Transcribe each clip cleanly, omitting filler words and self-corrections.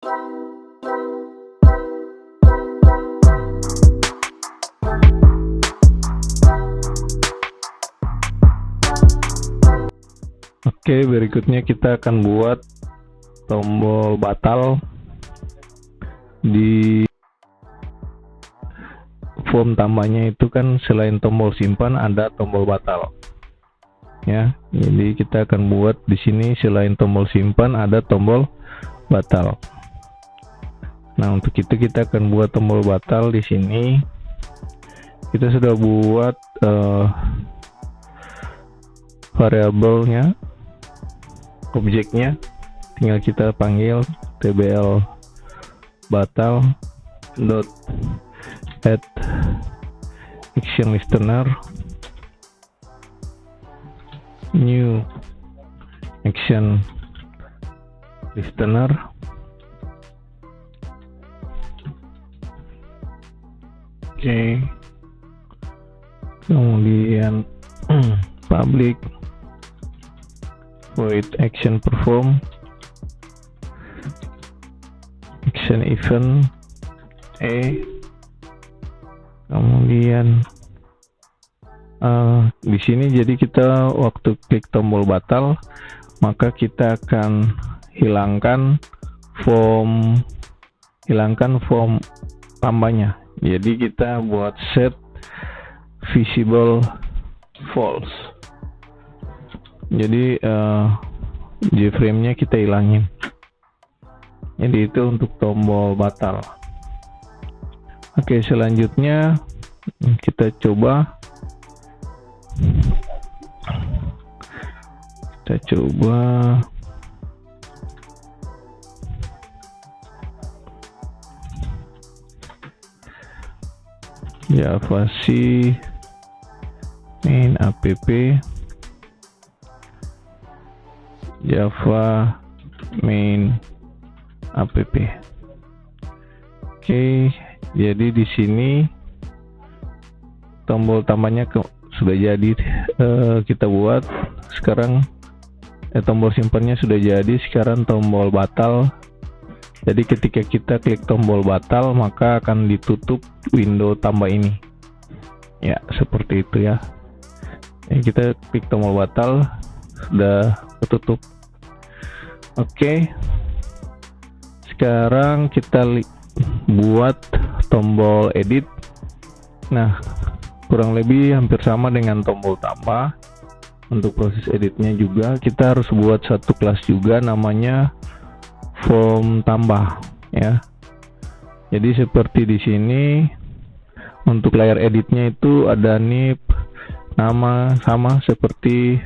Oke, berikutnya kita akan buat tombol batal di form tambahnya. Itu kan selain tombol simpan ada tombol batal ya. Jadi kita akan buat di sini selain tombol simpan ada tombol batal. Nah, untuk itu kita akan buat tombol batal di sini. Kita sudah buat variabelnya, objeknya, tinggal kita panggil tbl batal dot add action listener new action listener. Oke, kemudian public void action perform action event kemudian di sini jadi kita waktu klik tombol batal maka kita akan hilangkan form tambahnya. Jadi kita buat set visible false. Jadi JFrame-nya kita hilangin. Jadi itu untuk tombol batal. Oke, selanjutnya kita coba Java C main app Java main app. Oke, jadi di sini tombol tambahnya sudah jadi kita buat. Sekarang tombol simpannya sudah jadi. Sekarang tombol batal. Jadi ketika kita klik tombol batal maka akan ditutup window tambah ini. Ya, seperti itu ya. Kita klik tombol batal sudah ketutup. Oke. Sekarang kita buat tombol edit. Nah, kurang lebih hampir sama dengan tombol tambah. Untuk proses editnya juga kita harus buat satu kelas juga namanya form tambah ya. Jadi seperti di sini untuk layar editnya itu ada nib nama sama seperti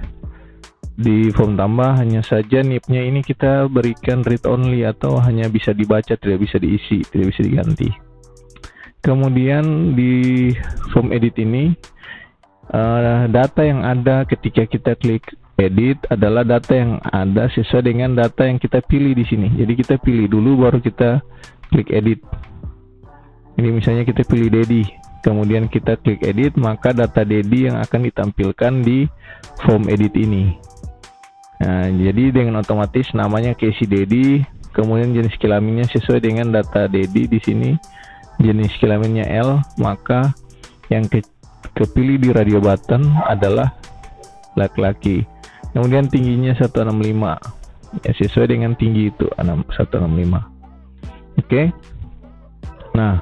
di form tambah, hanya saja nibnya ini kita berikan read only atau hanya bisa dibaca, tidak bisa diisi, tidak bisa diganti. Kemudian di form edit ini data yang ada ketika kita klik edit adalah data yang ada sesuai dengan data yang kita pilih di sini. Jadi kita pilih dulu baru kita klik edit. Ini misalnya kita pilih Dedi, kemudian kita klik edit, maka data Dedi yang akan ditampilkan di form edit ini. Nah, jadi dengan otomatis namanya Casey Dedi, kemudian jenis kelaminnya sesuai dengan data Dedi di sini. Jenis kelaminnya L, maka yang kepilih di radio button adalah laki-laki. Kemudian tingginya 165 ya, sesuai dengan tinggi itu 165. Oke. Nah,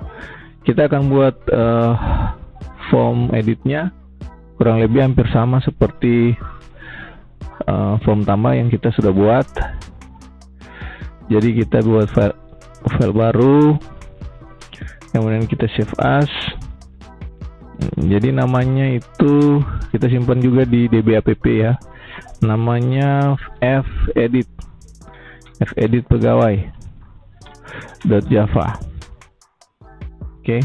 kita akan buat form editnya kurang lebih hampir sama seperti form tambah yang kita sudah buat. Jadi kita buat file baru, kemudian kita save as. Jadi namanya itu kita simpan juga di dbapp ya. Namanya fedit pegawai .java. Oke,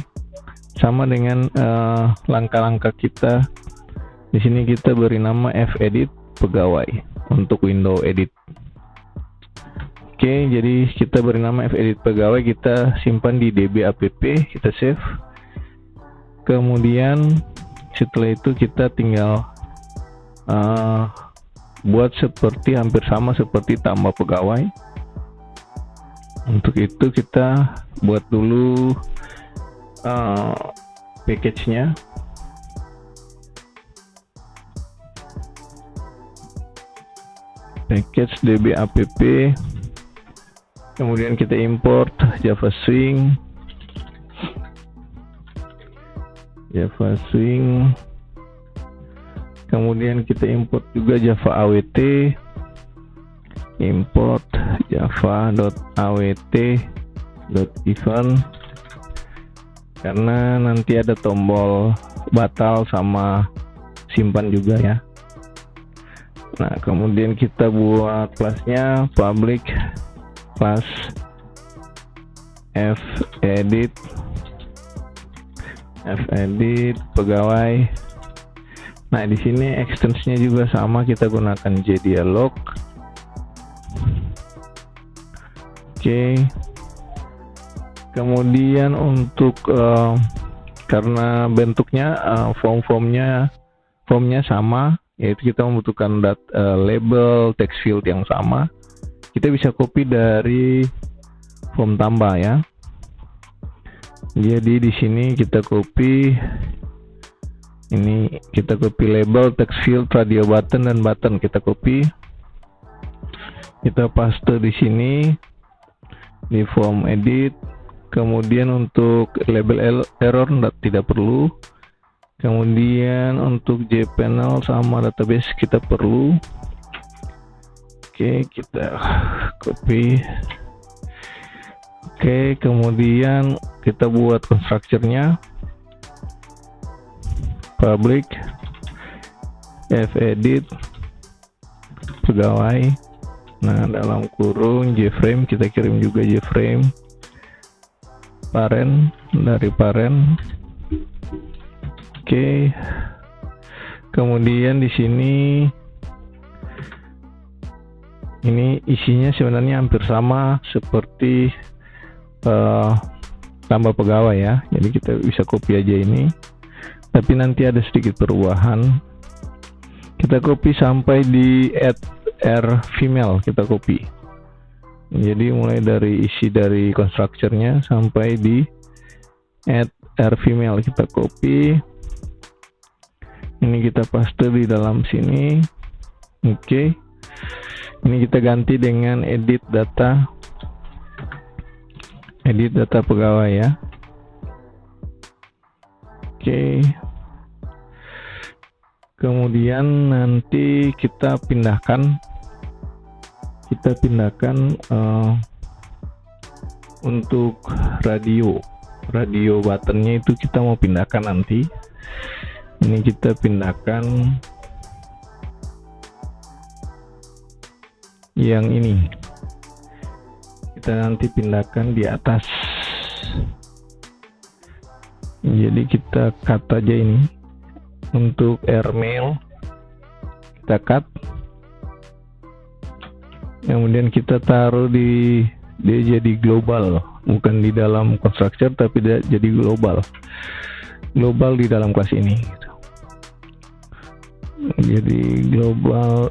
sama dengan langkah-langkah kita. Di sini kita beri nama fedit pegawai untuk window edit. Oke, jadi kita beri nama fedit pegawai, kita simpan di dbapp, kita save. Kemudian setelah itu kita tinggal buat seperti hampir sama seperti tambah pegawai. Untuk itu kita buat dulu package-nya. Package db app, kemudian kita import Java Swing, kemudian kita import juga Java awt, import java.awt.event, karena nanti ada tombol batal sama simpan juga ya. Nah, kemudian kita buat kelasnya public class fedit pegawai. Nah, di sini extensinya juga sama, kita gunakan jdialog. Oke. Kemudian untuk karena bentuknya formnya sama, yaitu kita membutuhkan label text field yang sama, kita bisa copy dari form tambah ya. Jadi di sini kita copy label text field radio button dan button, kita copy, kita paste di sini di form edit. Kemudian untuk label error tidak perlu. Kemudian untuk jpanel sama database kita perlu. Oke, kita copy. Oke, kemudian kita buat constructor-nya public fedit pegawai. Nah, dalam kurung jframe, kita kirim juga jframe parent dari parent. Oke, kemudian di sini ini isinya sebenarnya hampir sama seperti tambah pegawai ya. Jadi kita bisa copy aja ini, tapi nanti ada sedikit perubahan. Kita copy sampai di add r female, kita copy. Jadi mulai dari isi dari constructor-nya sampai di add r female kita copy. Ini kita paste di dalam sini. Oke. Ini kita ganti dengan edit data pegawai ya. Oke. Kemudian nanti kita pindahkan untuk radio buttonnya itu kita mau pindahkan nanti. Ini kita pindahkan yang ini, kita nanti pindahkan di atas. Jadi kita cut aja ini. Untuk airmail kita cut, kemudian kita taruh dia jadi global, bukan di dalam constructor tapi dia jadi global di dalam kelas ini. Jadi global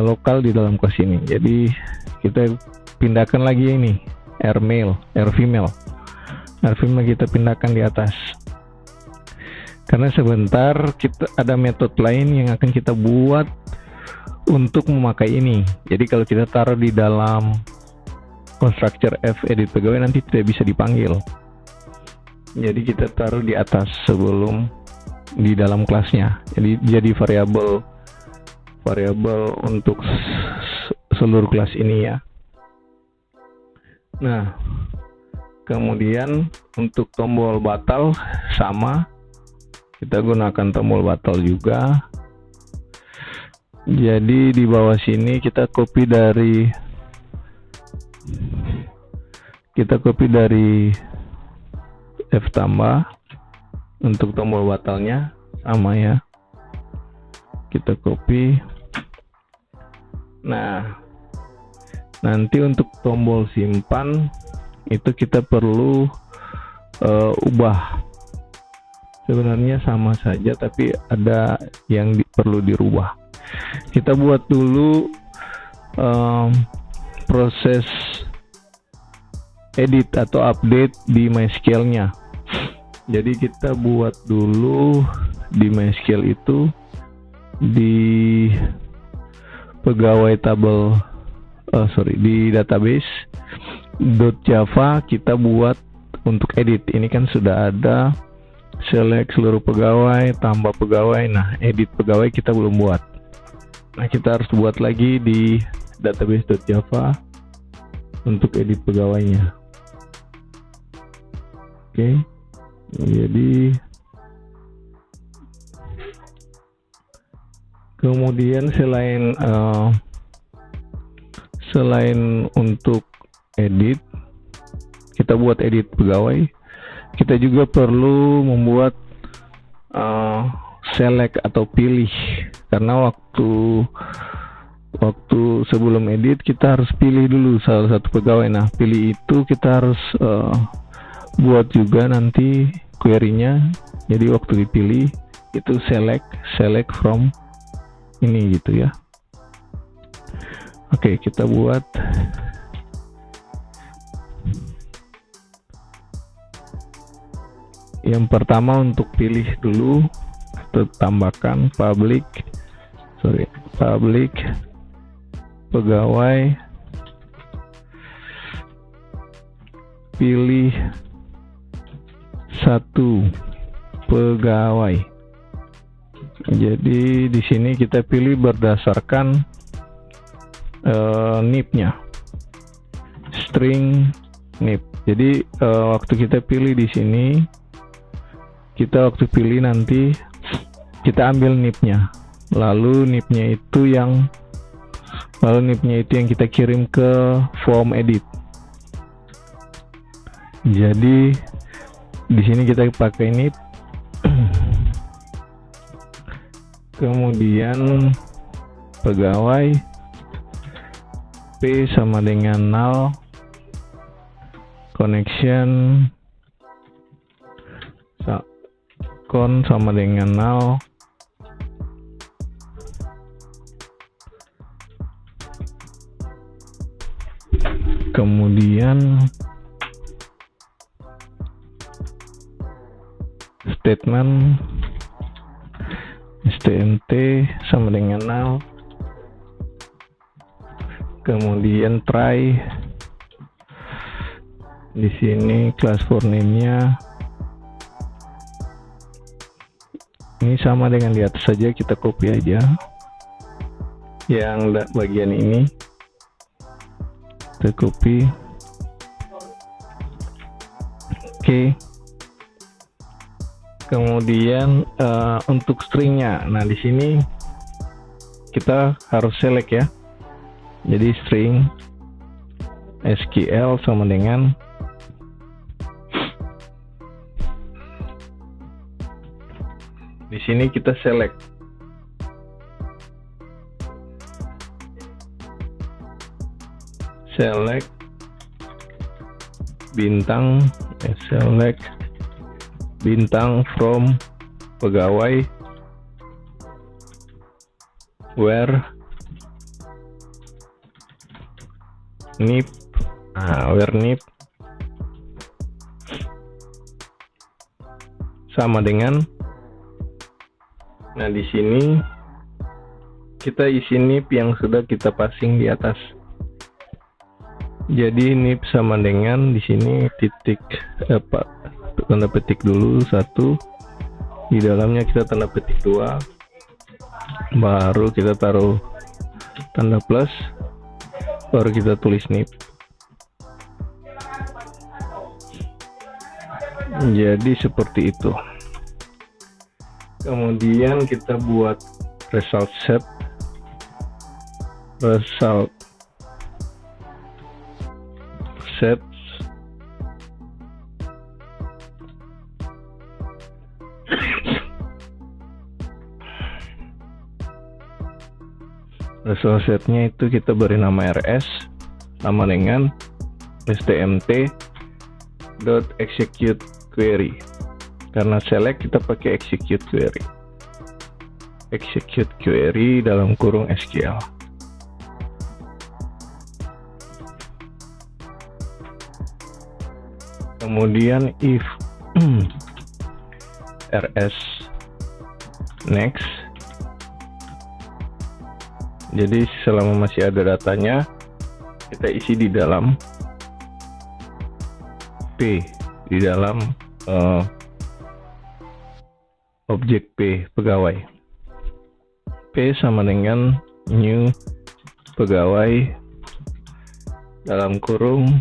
lokal di dalam kelas ini. Jadi kita pindahkan lagi ini air female kita pindahkan di atas, karena sebentar kita ada metode lain yang akan kita buat untuk memakai ini. Jadi kalau kita taruh di dalam constructor fedit pegawai nanti tidak bisa dipanggil. Jadi kita taruh di atas sebelum di dalam kelasnya. Jadi variabel untuk seluruh kelas ini ya. Nah, kemudian untuk tombol batal sama, kita gunakan tombol batal juga. Jadi di bawah sini kita copy dari F tambah. Untuk tombol batalnya sama ya, kita copy. Nah, nanti untuk tombol simpan itu kita perlu ubah. Sebenarnya sama saja tapi ada yang perlu dirubah. Kita buat dulu proses edit atau update di MySQL-nya. Jadi kita buat dulu di MySQL itu di pegawai tabel di database .java kita buat untuk edit. Ini kan sudah ada select seluruh pegawai, tambah pegawai. Nah, edit pegawai kita belum buat. Nah, kita harus buat lagi di database.java untuk edit pegawainya. Oke. Jadi kemudian selain untuk edit, kita buat edit pegawai, kita juga perlu membuat select atau pilih, karena waktu sebelum edit kita harus pilih dulu salah satu pegawai. Nah, pilih itu kita harus buat juga nanti query-nya. Jadi waktu dipilih itu select from ini gitu ya. Oke, kita buat yang pertama untuk pilih dulu, kita tambahkan public pegawai pilih satu pegawai. Jadi di sini kita pilih berdasarkan NIP-nya, string NIP. Jadi waktu kita pilih di sini, waktu pilih nanti kita ambil NIP-nya, lalu NIP-nya itu yang kita kirim ke form edit. Jadi di sini kita pakai NIP. Kemudian pegawai P sama dengan null, connection con sama dengan null, kemudian statement stnt sama dengan null, kemudian try. Di sini class for name-nya ini sama dengan di atas saja, kita copy aja yang bagian ini, kita copy. Oke. Kemudian untuk stringnya, nah di sini kita harus select ya. Jadi string SQL sama dengan di sini kita select bintang from pegawai where NIP, where NIP sama dengan, nah di sini kita isi NIP yang sudah kita passing di atas. Jadi NIP sama dengan di sini titik tanda petik dulu 1, di dalamnya kita tanda petik 2, baru kita taruh tanda plus, baru kita tulis NIP. Jadi seperti itu. Kemudian kita buat result set result setnya itu kita beri nama rs sama dengan stmt.execute query. Karena select kita pakai execute query dalam kurung SQL. kemudian if rs next. Jadi selama masih ada datanya, kita isi di dalam P, di dalam objek P pegawai. P sama dengan new pegawai dalam kurung,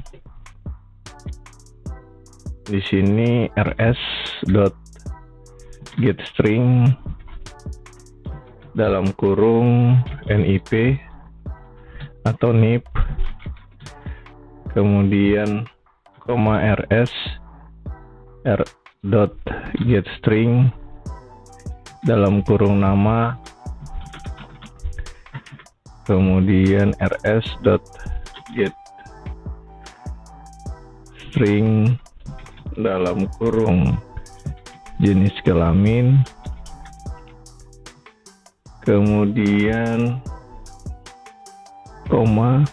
di sini rs dot get string dalam kurung nip atau nip, kemudian koma rs r dot get string dalam kurung nama, kemudian rs dot get string dalam kurung jenis kelamin, kemudian koma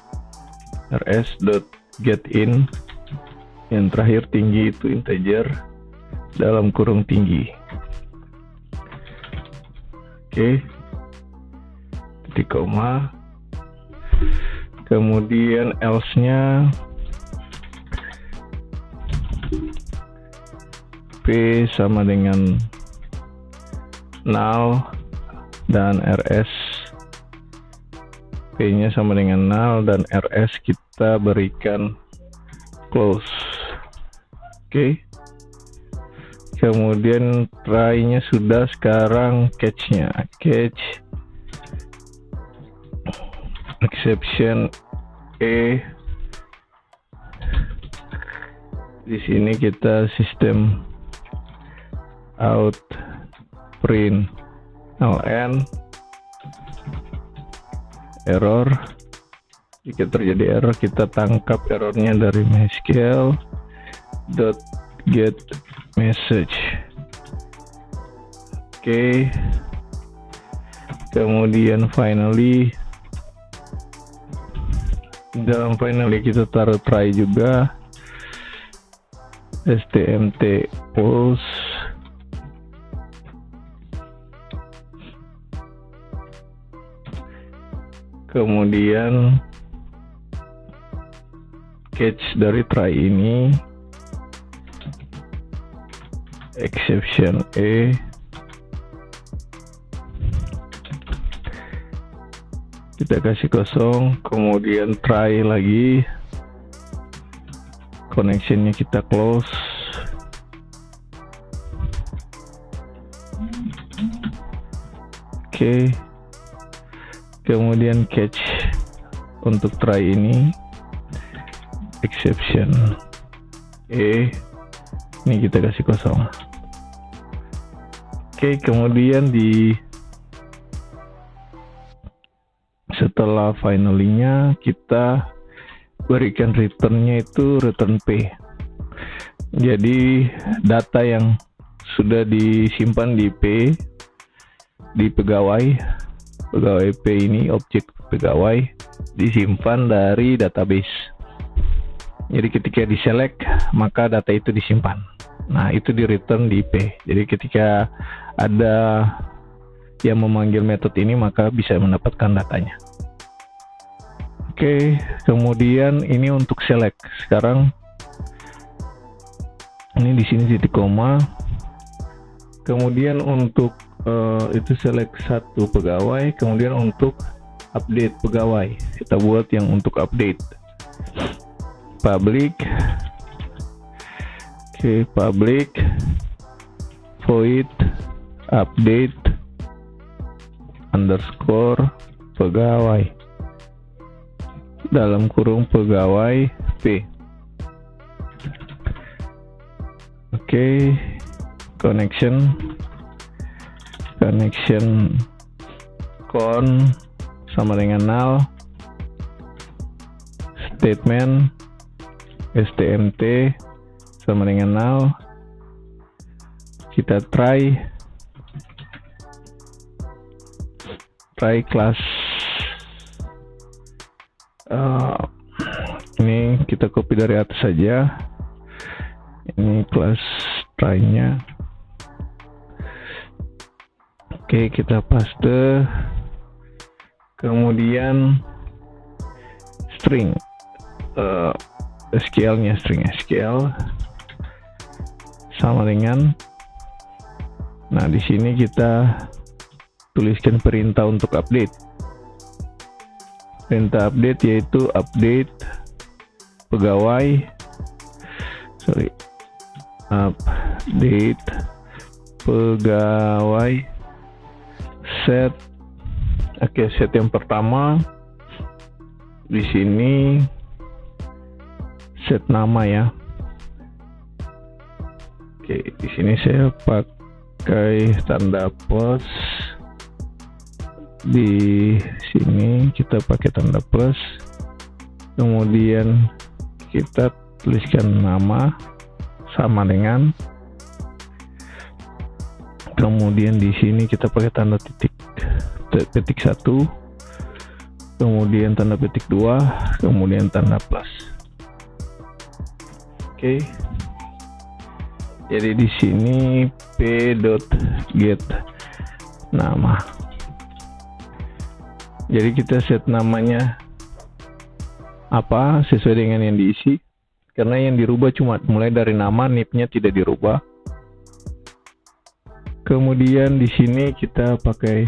rs dot get in, yang terakhir tinggi itu integer dalam kurung tinggi. Oke, titik koma, kemudian else-nya P sama dengan null dan rs, P nya sama dengan null dan rs kita berikan close. Oke, kemudian try nya sudah, sekarang catch nya, catch exception di sini kita sistem out print ln error. Jika terjadi error, kita tangkap errornya dari mysql dot get message. Oke, kemudian finally, dalam finally kita taruh try juga, stmt pulse, kemudian catch dari try ini exception kita kasih kosong, kemudian try lagi, connectionnya kita close. Oke, kemudian catch untuk try ini exception ini kita kasih kosong. Oke, kemudian setelah finally-nya kita berikan returnnya itu return P. Jadi data yang sudah disimpan di P, di pegawai P ini, objek pegawai disimpan dari database. Jadi ketika diselect, maka data itu disimpan. Nah, itu di return di P. Jadi ketika ada yang memanggil metode ini, maka bisa mendapatkan datanya. Oke, kemudian ini untuk select. Sekarang ini di sini titik koma. Kemudian untuk itu select satu pegawai. Kemudian untuk update pegawai, kita buat yang untuk update. Public, public void update underscore pegawai dalam kurung pegawai P. Oke, connection con sama dengan null, statement stmt sama dengan null, kita try class. Ini kita copy dari atas saja. ini kelas try-nya. Oke, kita paste, kemudian string SQL-nya, string SQL sama dengan, nah di sini kita tuliskan perintah untuk update. Perintah update yaitu update pegawai, update pegawai set. Oke, set yang pertama di sini set nama ya. Oke, di sini saya pakai tanda plus. Di sini kita pakai tanda plus. Kemudian kita tuliskan nama sama dengan. Kemudian di sini kita pakai tanda petik 1, kemudian tanda petik 2, kemudian tanda plus. Oke. Jadi di sini p.get nama. Jadi kita set namanya apa sesuai dengan yang diisi. Karena yang dirubah cuma mulai dari nama, nip-nya tidak dirubah. Kemudian di sini kita pakai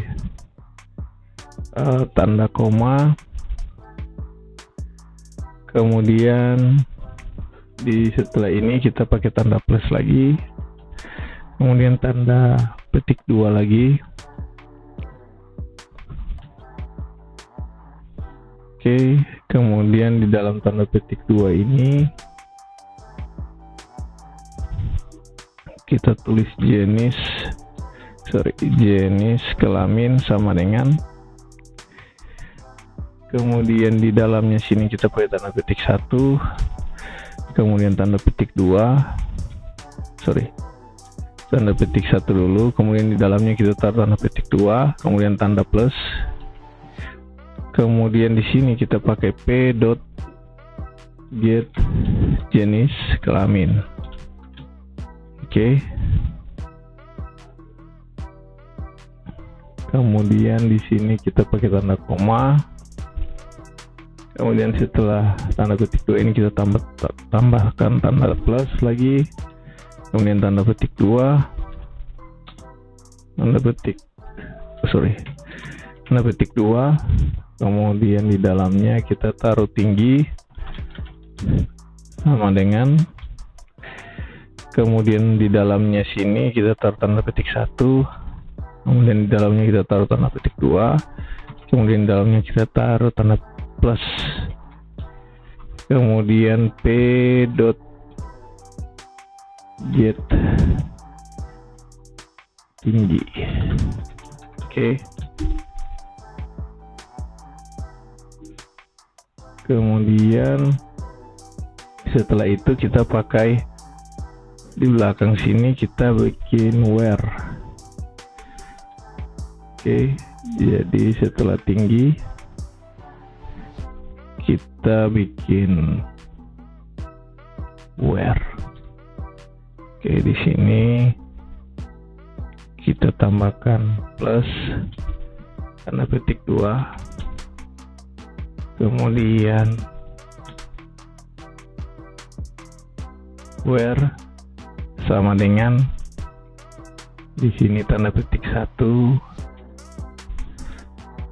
tanda koma. Kemudian setelah ini kita pakai tanda plus lagi. Kemudian tanda petik 2 lagi. Oke, kemudian di dalam tanda petik 2 ini kita tulis jenis kelamin sama dengan, kemudian di dalamnya sini kita pakai tanda petik 1, kemudian tanda petik 2, tanda petik 1 dulu, kemudian di dalamnya kita taruh tanda petik 2, kemudian tanda plus, kemudian di sini kita pakai p.get jenis kelamin. Oke. Kemudian di sini kita pakai tanda koma. Kemudian setelah tanda petik 2 ini kita tambahkan tanda plus lagi. Kemudian tanda petik 2. Tanda petik 2. Kemudian di dalamnya kita taruh tinggi sama dengan, kemudian di dalamnya sini kita taruh tanda petik 1, kemudian di dalamnya kita taruh tanda petik 2, kemudian di dalamnya kita taruh tanda plus, kemudian p.get tinggi. Oke. Kemudian setelah itu kita pakai di belakang sini kita bikin where. Oke, jadi setelah tinggi kita bikin where. Oke, di sini kita tambahkan plus tanda petik 2, kemudian where sama dengan di sini tanda petik 1,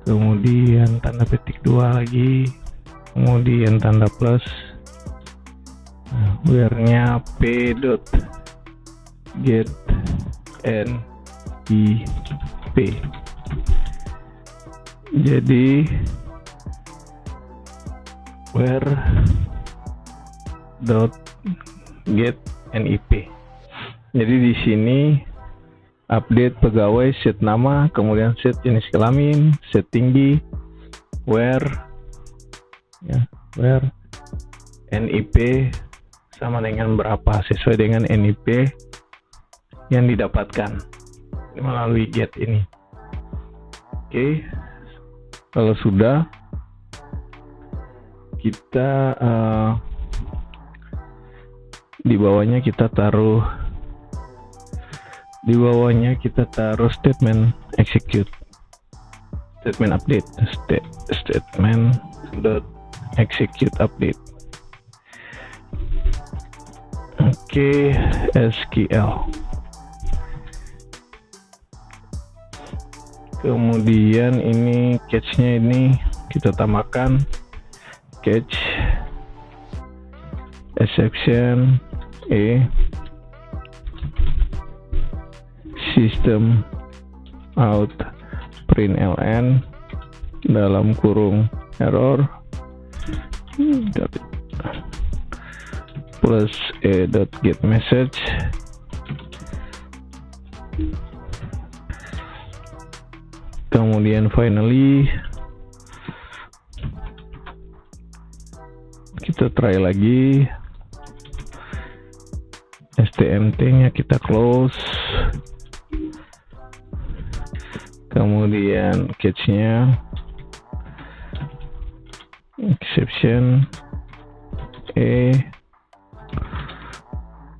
kemudian tanda petik 2 lagi, kemudian tanda plus. Nah, where-nya p.get nip. Jadi where.get nip. Jadi di sini update pegawai, set nama, kemudian set jenis kelamin, set tinggi, where nip sama dengan berapa sesuai dengan nip yang didapatkan melalui get ini. Oke, kalau sudah kita di bawahnya kita taruh statement execute, statement update, statement dot execute update. Oke, SQL. Kemudian ini catch-nya ini kita tambahkan catch exception system out println dalam kurung error plus get message kemudian finally kita try lagi, stmt nya kita close, kemudian catch nya exception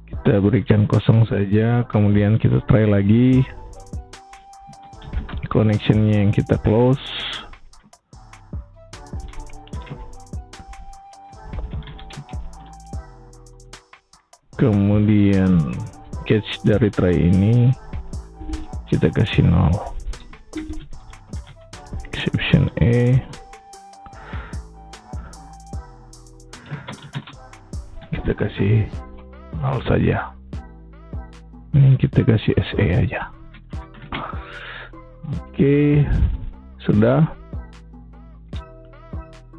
kita berikan kosong saja, kemudian kita try lagi, connectionnya yang kita close, kemudian catch dari try ini kita kasih 0, exception kita kasih 0 saja, ini kita kasih SE aja. Oke, sudah.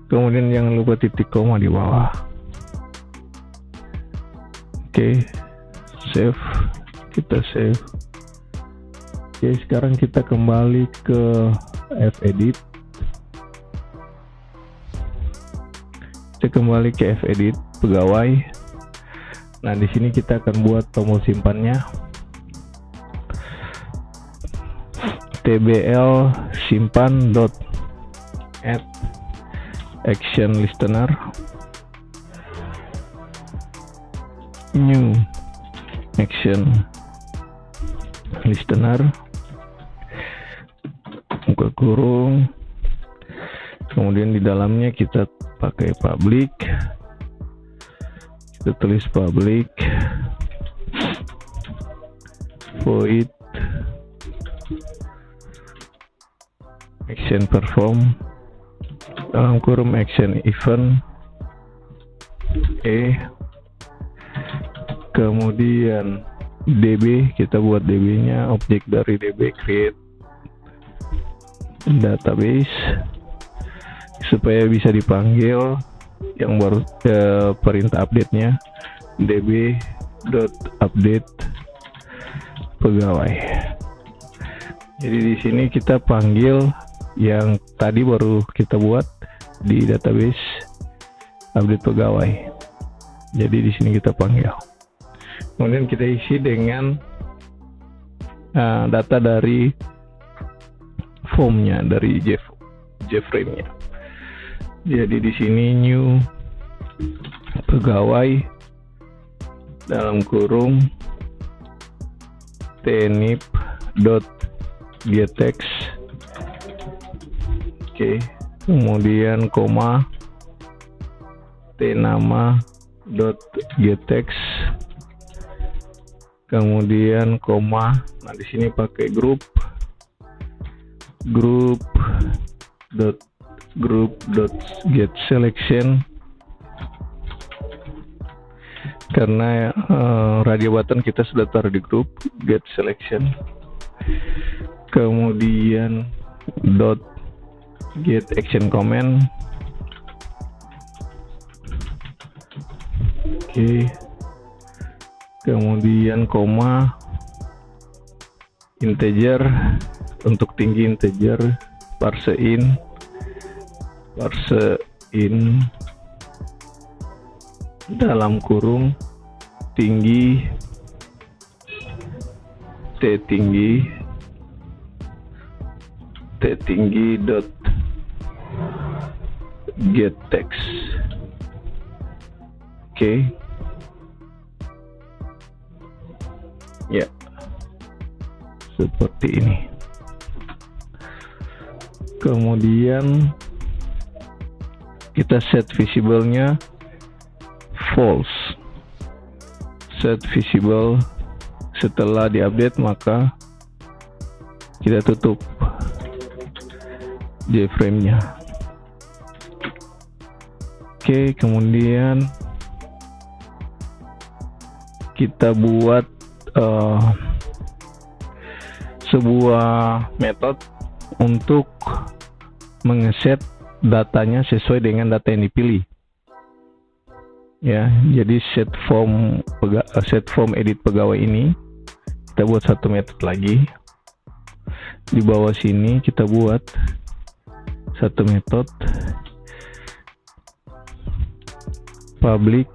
Kemudian jangan lupa titik koma di bawah. Oke, save, kita save. Oke, sekarang kita kembali ke fedit. Kita kembali ke fedit pegawai. Nah, di sini kita akan buat tombol simpannya. tbl simpan dot add action listener new action listener buka kurung, kemudian di dalamnya kita pakai public, kita tulis public void action perform dalam kurung action event kemudian db, kita buat db nya objek dari db create database supaya bisa dipanggil yang baru perintah update nya db.update pegawai. Jadi di sini kita panggil yang tadi baru kita buat di database update pegawai. Jadi di sini kita panggil. Kemudian kita isi dengan data dari formnya, dari JFrame-nya. Jadi di sini new pegawai dalam kurung tnip.gettext. Oke, kemudian koma tnama.gettext, kemudian koma. Nah, di sini pakai group dot get selection karena radio button kita sudah taruh di grup get selection, kemudian dot get action command. Oke, kemudian koma integer untuk tinggi integer, parse in dalam kurung tinggi t tinggi dot get text. Oke, Ya, seperti ini. Kemudian kita set visible-nya false. Set visible, setelah diupdate maka kita tutup JFrame-nya. Oke, kemudian kita buat sebuah metode untuk mengeset datanya sesuai dengan data yang dipilih. Ya, jadi set form edit pegawai ini kita buat satu metode lagi. Di bawah sini kita buat satu metode public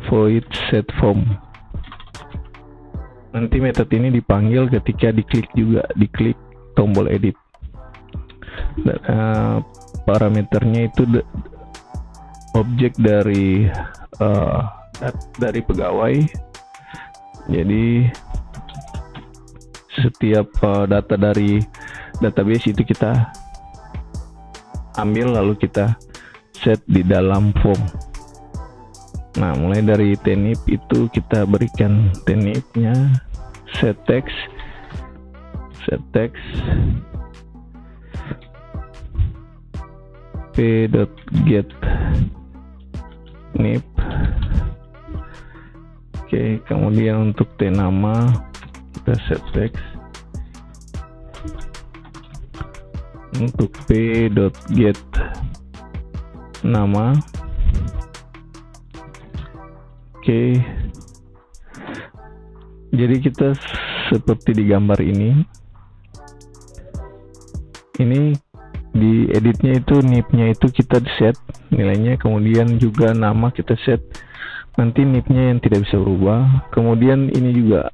void set form. Nanti metode ini dipanggil ketika diklik tombol edit. Parameternya itu objek dari pegawai. Jadi setiap data dari database itu kita ambil lalu kita set di dalam form. Nah, mulai dari tenip itu kita berikan tenipnya set text p.get nip. Oke, kemudian untuk nama kita set text untuk p.get nama. Oke, jadi kita seperti di gambar ini di editnya itu nipnya itu kita set nilainya, kemudian juga nama kita set, nanti nipnya yang tidak bisa berubah, kemudian ini juga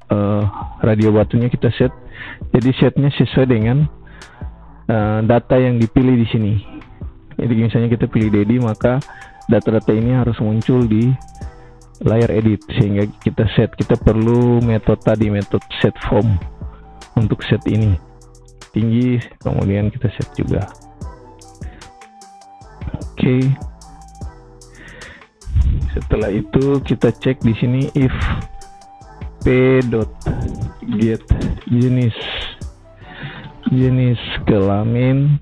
radio buttonnya kita set, jadi setnya sesuai dengan data yang dipilih di sini. Jadi misalnya kita pilih Dedi, maka data-data ini harus muncul di layar edit, sehingga kita perlu metode set form untuk set ini tinggi, kemudian kita set juga. Oke. Setelah itu kita cek di sini if p.get jenis kelamin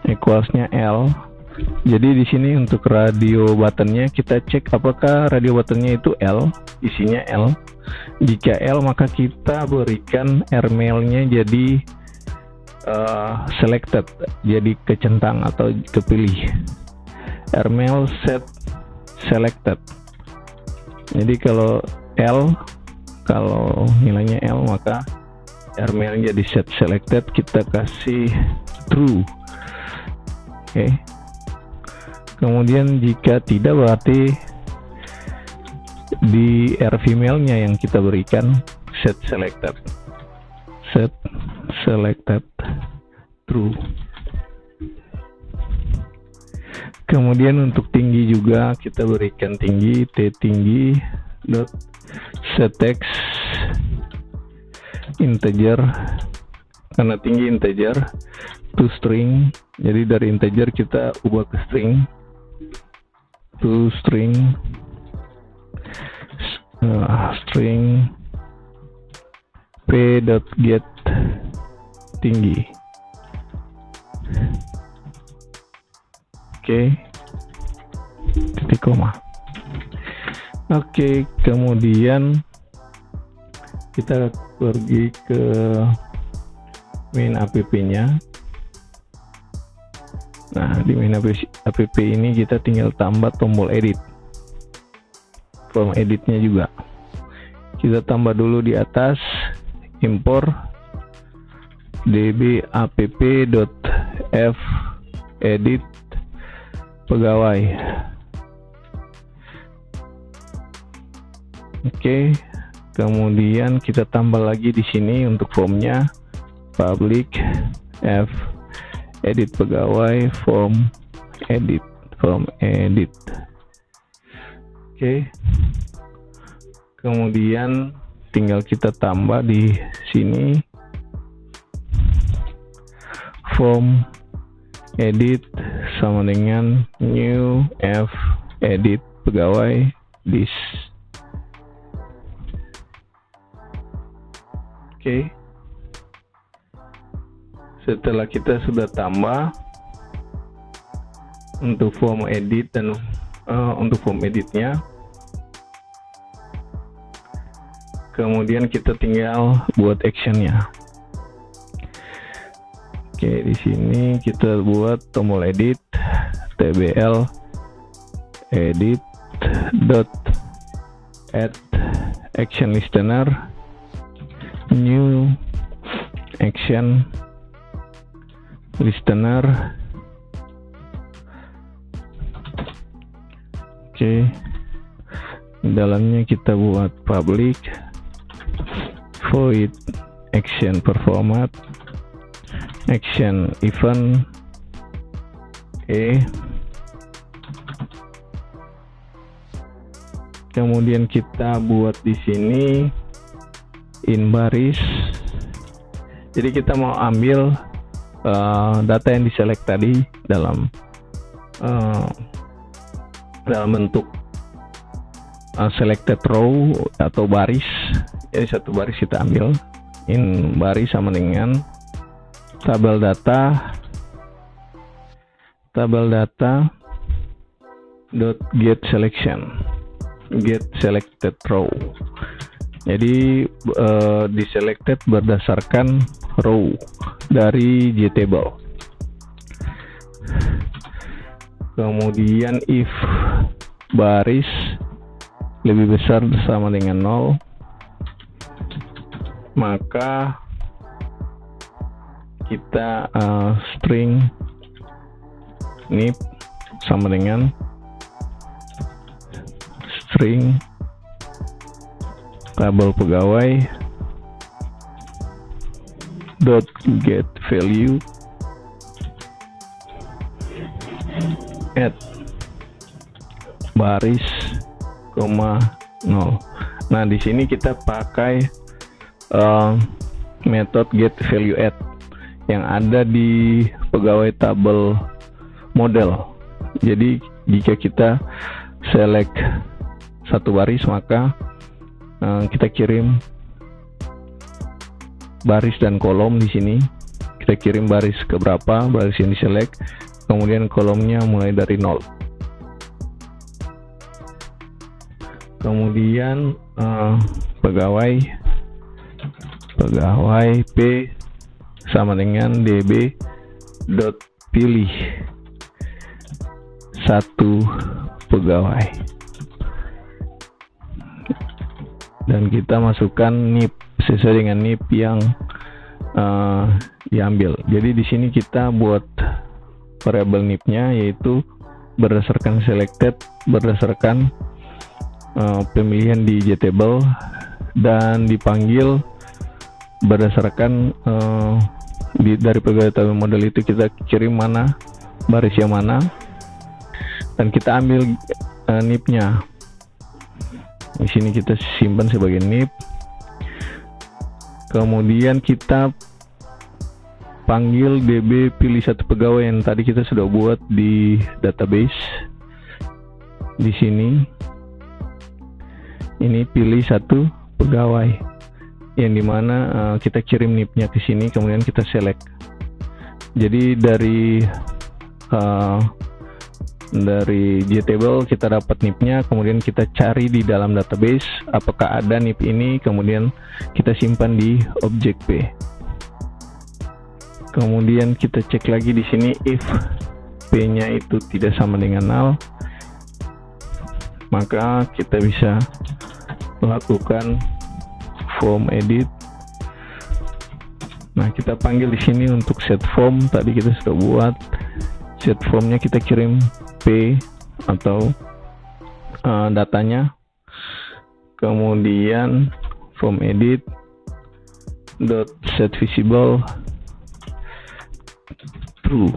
equalsnya L. Jadi di sini untuk radio buttonnya kita cek apakah radio buttonnya itu L, isinya L. Jika L maka kita berikan rmailnya jadi selected, jadi kecentang atau kepilih. Rmail set selected. Jadi kalau nilainya L maka rmailnya jadi set selected, kita kasih true. Oke. Kemudian jika tidak berarti di rvmail-nya yang kita berikan set selected true. Kemudian untuk tinggi juga kita berikan tinggi tinggi dot set text integer, karena tinggi integer, to string, jadi dari integer kita ubah ke string, to string p.get tinggi. Oke, titik koma. Oke, kemudian kita pergi ke main app-nya. Nah, di main app ini kita tinggal tambah tombol edit, form editnya juga kita tambah dulu di atas, import db app.f edit pegawai. Oke, kemudian kita tambah lagi di sini untuk formnya public f edit pegawai, form edit. Oke. Kemudian tinggal kita tambah di sini form edit sama dengan new f edit pegawai this. Oke. Setelah kita sudah tambah untuk form edit dan untuk form editnya, kemudian kita tinggal buat actionnya. Oke, di sini kita buat tombol edit, tbl edit dot add action listener, new action listener. Oke, dalamnya kita buat public void action performat action event kemudian kita buat di sini in baris. Jadi kita mau ambil data yang diselect tadi dalam bentuk selected row atau baris. Jadi satu baris kita ambil, in baris sama dengan tabel data dot get selected row. Jadi di selected berdasarkan row dari JTable. Kemudian if baris lebih besar sama dengan 0, maka kita string nip sama dengan string tabel pegawai dot get value add baris, 0. Nah, di sini kita pakai metode get value add yang ada di pegawai tabel model. Jadi jika kita select satu baris, maka kita kirim baris dan kolom di sini. Kita kirim baris ke berapa, baris yang diselect, kemudian kolomnya mulai dari 0. Kemudian pegawai p sama dengan db dot pilih satu pegawai, dan kita masukkan nip sesuai dengan nip yang diambil. Jadi di sini kita buat variabel nipnya, yaitu berdasarkan selected, berdasarkan pemilihan di JTable, dan dipanggil berdasarkan dari pegawai tabel model itu kita kirim mana baris yang mana, dan kita ambil nipnya. Di sini kita simpan sebagai nip. Kemudian kita panggil db pilih satu pegawai yang tadi kita sudah buat di database. Di sini ini pilih satu pegawai, yang dimana kita kirim nipnya ke sini, kemudian kita select. Jadi dari JTable kita dapat nipnya, kemudian kita cari di dalam database apakah ada nip ini, kemudian kita simpan di objek P. Kemudian kita cek lagi di sini, if P-nya itu tidak sama dengan 0, maka kita bisa melakukan form edit. Nah, kita panggil di sini untuk set form, tadi kita sudah buat. Set formnya kita kirim P atau datanya, kemudian form edit dot set visible true.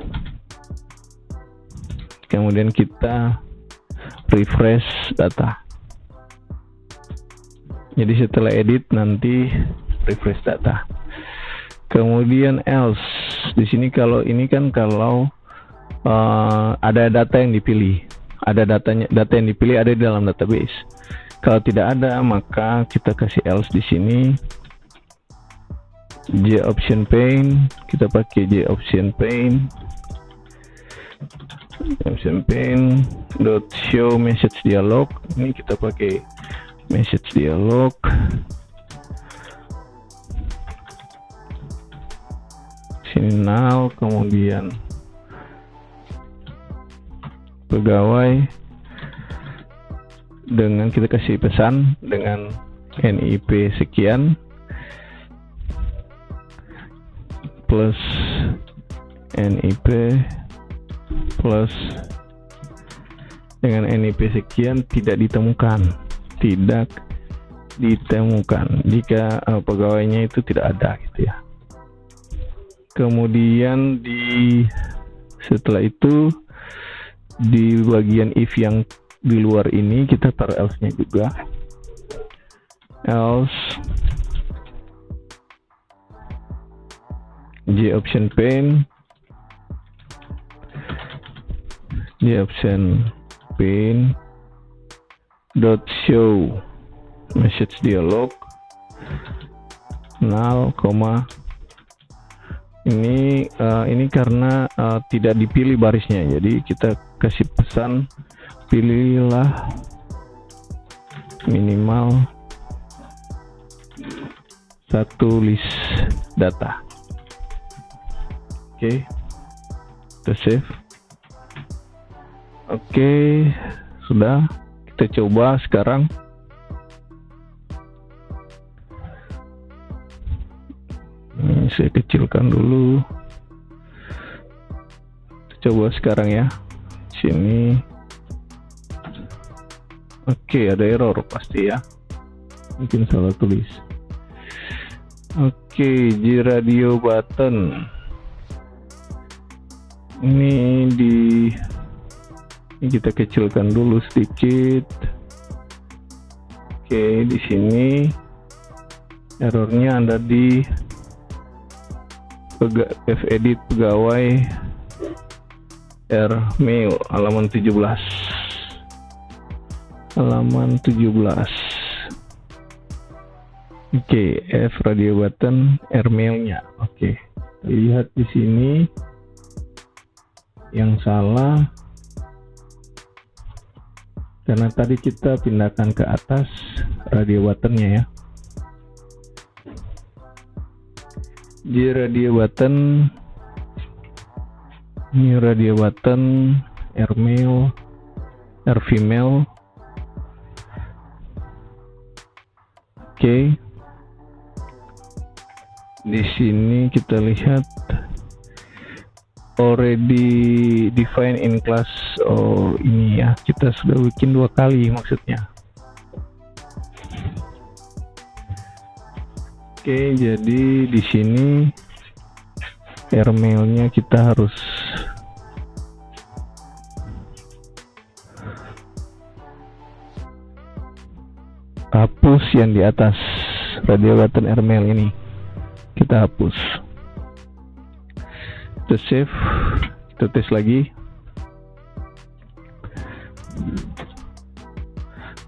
Kemudian kita refresh data. Jadi setelah edit nanti refresh data. Kemudian else. Di sini kalau ini kan kalau ada data yang dipilih, data yang dipilih ada di dalam database. Kalau tidak ada, maka kita kasih else di sini. JOption pane, kita pakai JOption pane. Option pane dot show message dialog. Ini kita pakai message dialog. Sini null, kemudian pegawai dengan kita kasih pesan dengan NIP sekian plus NIP plus dengan NIP sekian tidak ditemukan jika pegawainya itu tidak ada gitu ya. Kemudian setelah itu di bagian if yang di luar ini kita taruh else-nya juga. Else JOption pane dot show message dialog null, ini karena tidak dipilih barisnya, jadi kita kasih pesan pilihlah minimal satu list data. Oke, kita save. Oke, sudah. Kita coba sekarang. Ini saya kecilkan dulu. Kita coba sekarang ya. Sini. Oke, ada error pasti ya. Mungkin salah tulis. Oke, JRadio button. Ini kita kecilkan dulu sedikit. Oke, di sini errornya ada di fedit pegawai rmail halaman 17. Oke, F radio button rmailnya. Oke, lihat di sini yang salah karena tadi kita pindahkan ke atas radio buttonnya ya. Di radio button ini radio button rmail rvmail. Oke, di sini kita lihat already define in class. Oh, ini ya, kita sudah bikin 2 kali maksudnya. Oke, jadi di sini rmailnya kita harus hapus yang di atas radio button rmail ini, kita hapus. Kita save, kita tes lagi.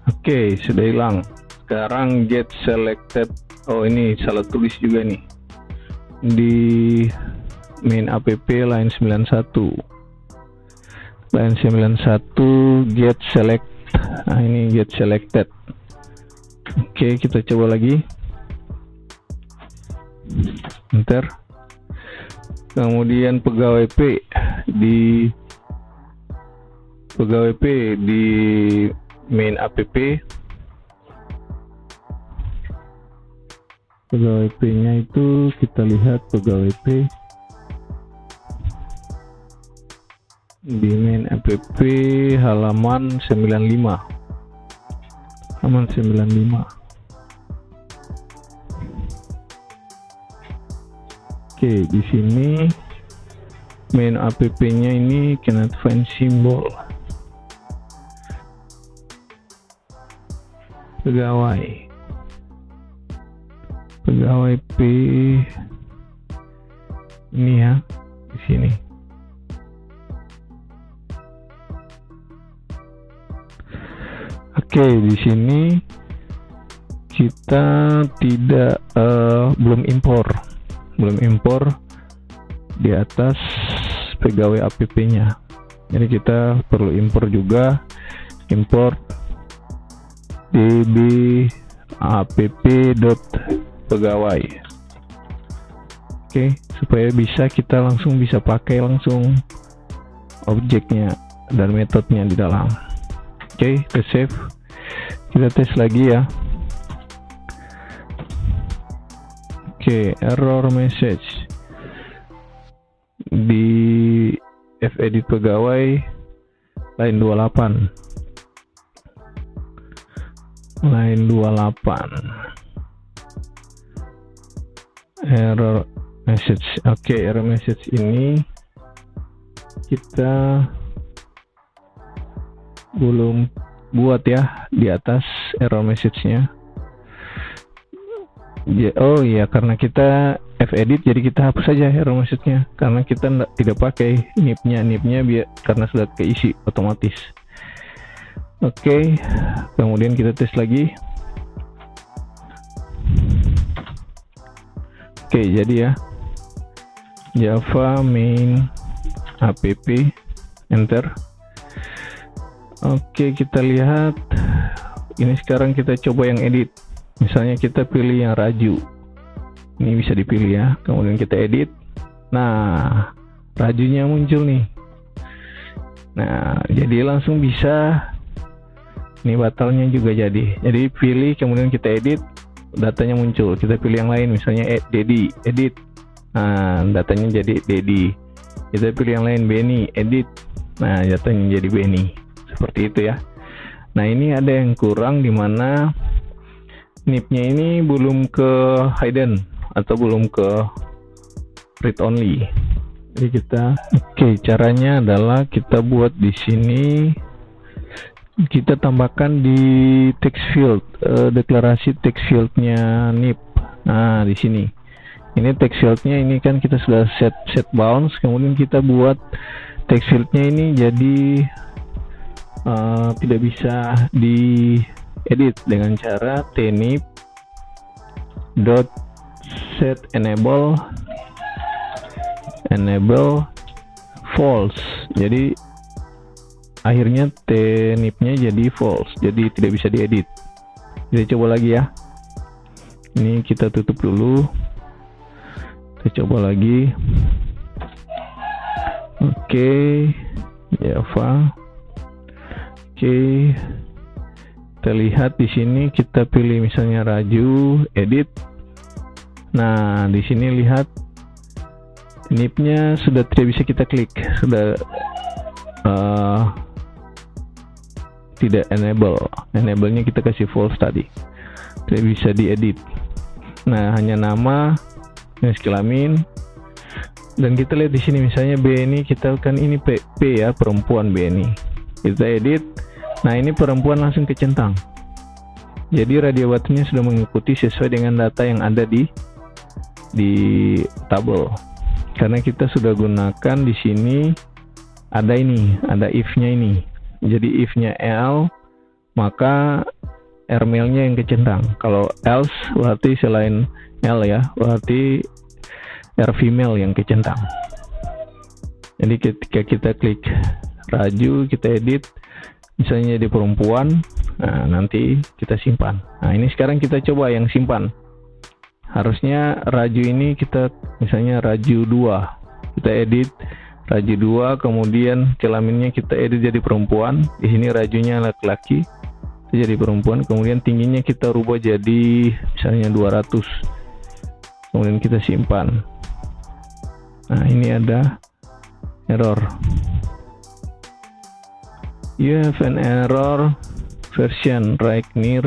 Oke, sudah hilang. Sekarang get selected. Oh, ini salah tulis juga nih di main app line 91 get select. Nah, ini get selected. Oke, kita coba lagi. Enter. Kemudian pegawai P di main app. Pegawai P-nya itu kita lihat pegawai P di main app halaman 95. Oke, di sini main app-nya ini cannot find symbol. Pegawai P ini ya, di sini. Oke, di sini kita tidak belum impor di atas pegawai app-nya. Jadi kita perlu impor juga, import db app.pegawai. Oke, supaya kita langsung bisa pakai langsung objeknya dan metodenya di dalam. Oke, kita save, kita tes lagi ya. Oke, error message di fedit pegawai line 28 error message. Oke, error message ini kita belum buat ya di atas error message-nya. Oh iya, karena kita fedit jadi kita hapus saja error message-nya karena kita tidak pakai nipnya biar karena sudah keisi otomatis. Oke, kemudian kita tes lagi. Oke, jadi ya Java main app, enter. Oke, kita lihat ini. Sekarang kita coba yang edit. Misalnya kita pilih yang Raju, ini bisa dipilih ya, kemudian kita edit. Nah, Rajunya muncul nih. Nah, jadi langsung bisa, ini batalnya juga jadi pilih, kemudian kita edit, datanya muncul. Kita pilih yang lain, misalnya Dedi, edit. Nah, datanya jadi Dedi. Kita pilih yang lain, Benny, edit. Nah, datanya jadi Benny. Seperti itu ya. Nah, ini ada yang kurang di mana nipnya ini belum ke hidden atau belum ke read only. Jadi caranya adalah kita buat di sini, kita tambahkan di text field, deklarasi text fieldnya nip. Nah, di sini ini text fieldnya ini kan kita sudah set bounds, kemudian kita buat text fieldnya ini jadi tidak bisa di edit dengan cara tnip dot set enable false. Jadi akhirnya tnipnya jadi false, jadi tidak bisa diedit. Kita coba lagi ya. Ini kita tutup dulu, kita coba lagi. Oke, Java. Oke, kita lihat di sini, kita pilih misalnya Raju, edit. Nah, di sini lihat nipnya sudah tidak bisa kita klik, sudah tidak enable-nya kita kasih false tadi, tidak bisa diedit. Nah, hanya nama, jenis kelamin, dan kita lihat di sini misalnya B ini, kita kan ini P ya, perempuan B ini, kita edit. Nah, ini perempuan langsung kecentang. Jadi radio buttonnya sudah mengikuti sesuai dengan data yang ada di tabel. Karena kita sudah gunakan di sini ada if-nya ini. Jadi if-nya L, maka R male-nya yang kecentang. Kalau else berarti selain L ya, berarti R female yang kecentang. Jadi ketika kita klik Raju, kita edit, misalnya di perempuan, nah nanti kita simpan. Nah, ini sekarang kita coba yang simpan. Harusnya Raju ini kita misalnya Raju 2, kita edit Raju 2, kemudian kelaminnya kita edit jadi perempuan. Di sini Rajunya laki-laki, jadi perempuan, kemudian tingginya kita rubah jadi misalnya 200, kemudian kita simpan. Nah, ini ada error. You have an error version right near.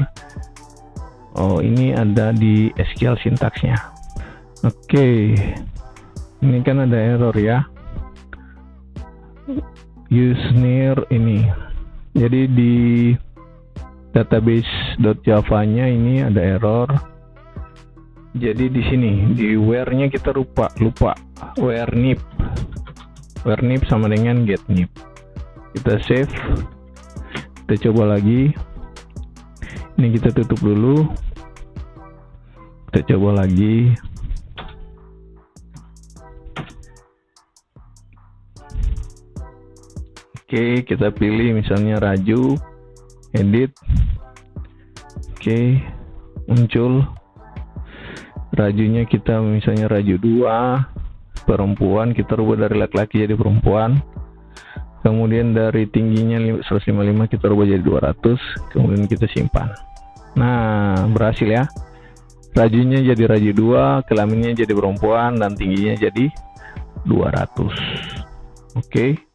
Oh, ini ada di SQL sintaksnya. Oke, ini kan ada error ya. useNIR ini. Jadi di database.java-nya ini ada error. Jadi di sini di where-nya kita lupa where nip sama dengan get nip. Kita save, kita coba lagi. Ini kita tutup dulu, kita coba lagi. Oke, kita pilih misalnya Raju, edit. Oke, muncul Rajunya, kita misalnya Raju 2 perempuan, kita rubah dari laki-laki jadi perempuan. Kemudian dari tingginya 155 kita rubah jadi 200, kemudian kita simpan. Nah, berhasil ya. Rajunya jadi Raju 2, kelaminnya jadi perempuan, dan tingginya jadi 200. Oke.